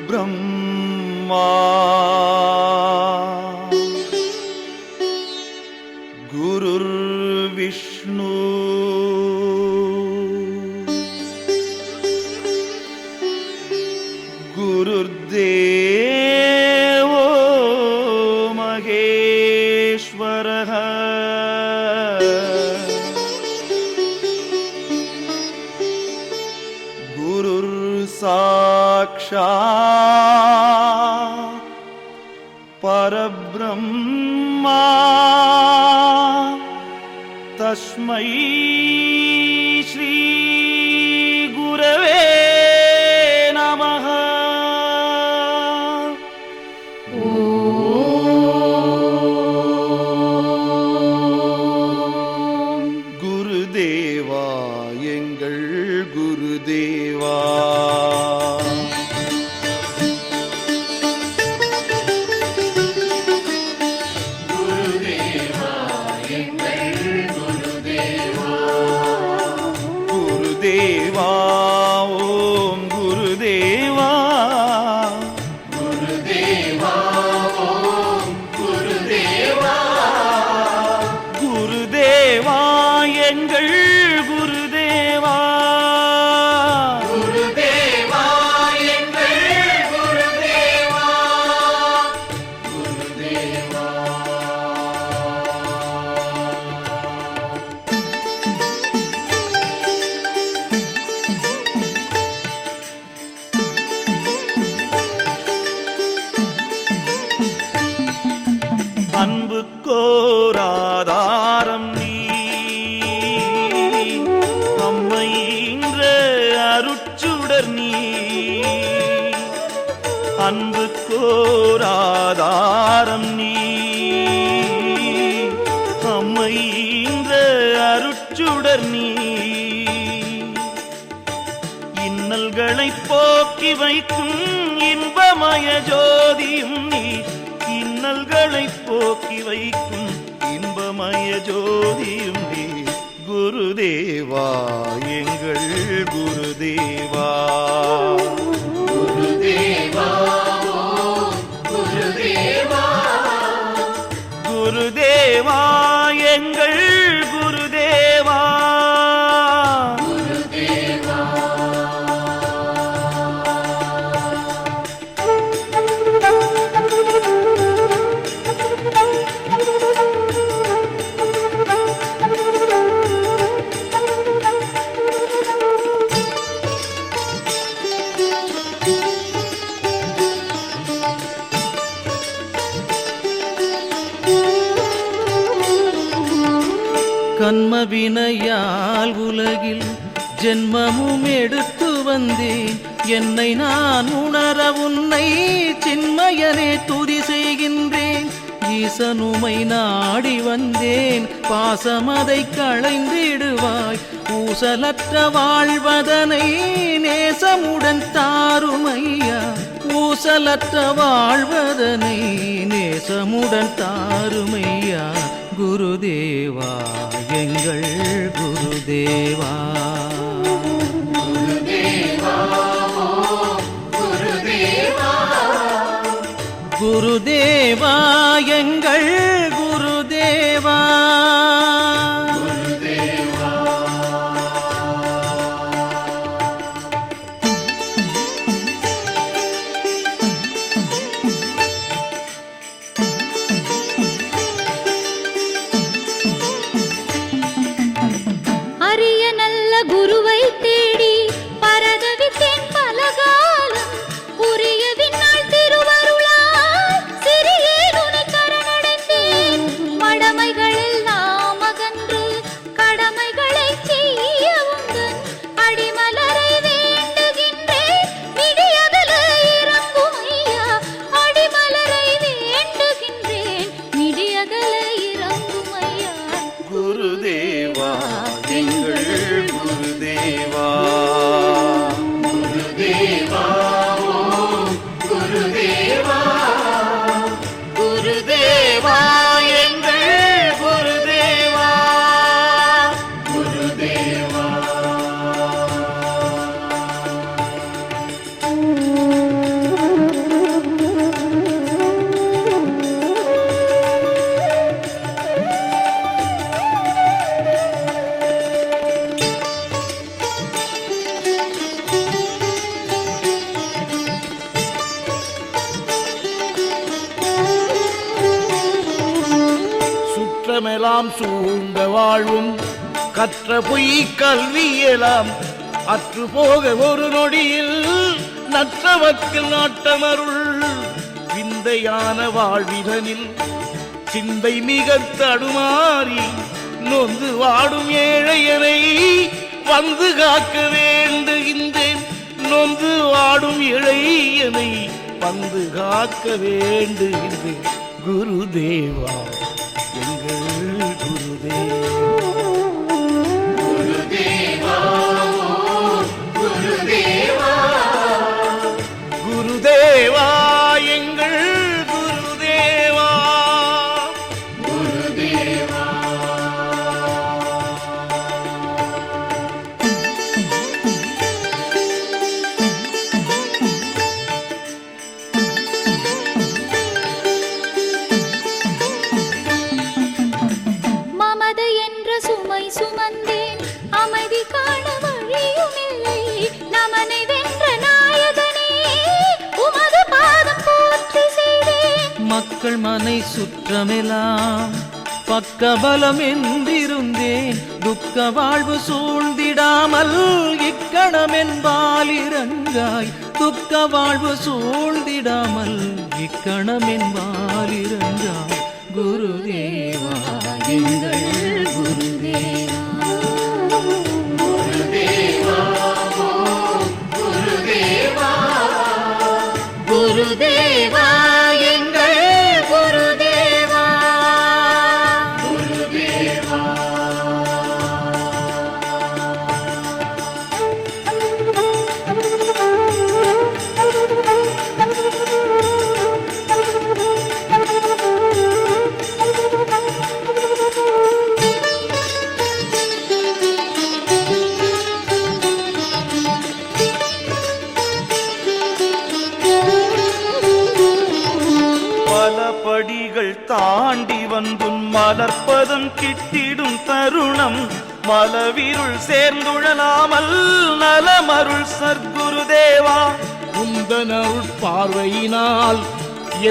ब्रह्मा गुरुर्विष्णु गुरुर्देवो महेश्वरः गुरुर्साक्षात् परब्रह्मा तस्मै श्री गुरवे नमः। गुरुदेवा एंगल गुरुदेवा गुरुदेवा ओम गुरुदेवा गुरुदेवा ओम गुरुदेवा गुरुदेवा एंगल गुरुदेवा गुरुदेवा एंगल गुरुदेवा गुरुदेवा। அன்புக்கோர் ஆதாரம் நீ அம்மையின்ற அருட்சுடர் நீ அன்புக்கோர் ஆதாரம் நீ அம்மையின்ற அருட்சுடர் நீ இன்னல்களை போக்கி வைக்கும் இன்பமய ஜோதியும் நீ இன்னல்களை போக்கி வைக்கும் இன்பமய ஜோதியும் நீ குருதேவா எங்கள் குருதேவா குருதேவா குருதேவா குருதேவா எங்கள் குருதேவா கண்மவினையால் உலகில் ஜென்மமும் எடுத்து வந்தேன் என்னை நான் உணர உன்னை சின்மயனே துதி செய்கின்றேன் ஈசனுமை நாடி வந்தேன் பாசமதை களைந்திடுவாய் ஊசலற்ற வாழ்வதனை நேசமுடன் தாருமையா ஊசலற்ற வாழ்வதனை நேசமுடன் தாருமையா குருதேவா எங்கள் குருதேவா குருதேவா குருதேவா குருதேவா எங்கள் குருதேவா அரிய நல்ல சுற்றமெல்லாம் சூழ்ந்த வாழ்வும் கற்ற பொய் கல்வியெல்லாம் அற்று போக ஒரு நொடியில் நற்றவர்க்கு நாட்டமருள் விந்தையான வாழ்விதனில் சிந்தை மிக தடுமாறி நொந்து வாடும் ஏழையனை வந்து காக்க வேண்டுகின்றேன். நொந்து வாடும் இளையனை வந்து காக்க வேண்டுகின்றேன். குருதேவா எங்கள் குருதேவா, குருதேவா எங்கள் குருதேவா. மமது என்ற சுமை சுமந்தேன், அமைதி காண வழியுமில்லை. நமனை வென்ற நாயகனே, உமது பாதம் போற்றி செய்தேன். மக்கள் மனை சுற்றமெல்லாம் பக்கபலம் என்றிருந்தேன். துக்க வாழ்வு சூழ்ந்திடாமல் இக்கணமென்பாலிரங்காய். துக்க வாழ்வு சூழ்ந்திடாமல் இக்கணமென்பாலிரங்காய். குருதேவா எங்கள் குருதேவா. குருதேவா எங்கள் குருதேவா. பல படிகள் தாண்டி வந்தும் மலர்ப்பதம் கிட்டிடும் தருணம். மலவிருள் சேர்ந்துழலாமல் நலமருள் சற்குருதேவா. குந்தனருள் பார்வையினால்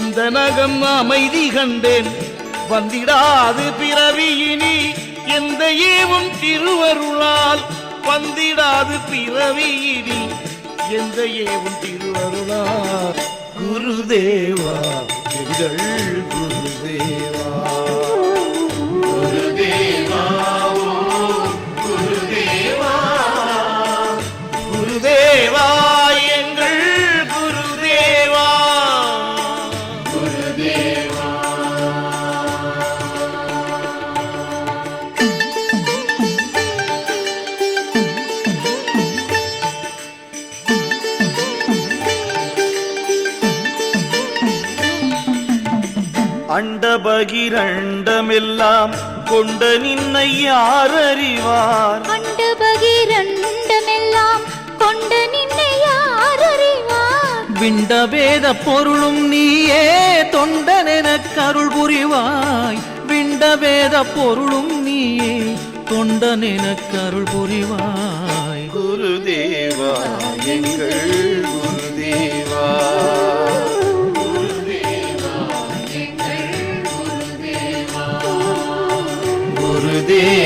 எந்த நகம் அமைதி கண்டேன். வந்திடாது பிறவியினி எந்த ஏவும் திருவருளால். வந்திடாது பிறவியினி எந்த ஏவும் திருவருளால். குருதேவா எங்கள் குருதேவா. குருதேவா எங்கள் குருதேவா. அண்டபகிரண்டமெல்லாம் கொண்ட நின்னை யார் அறிவார்? அண்ட பகிரண்டமெல்லாம் கொண்ட நின்னை யார் அறிவார்? விண்ட வேத பொருளும் நீயே தொண்டனெனக் அருள் புரிவாய். விண்ட வேத பொருளும் நீயே தொண்டனெனக் அருள் புரிவாய். குருதேவா எங்கள் குருதேவா. குருதேவா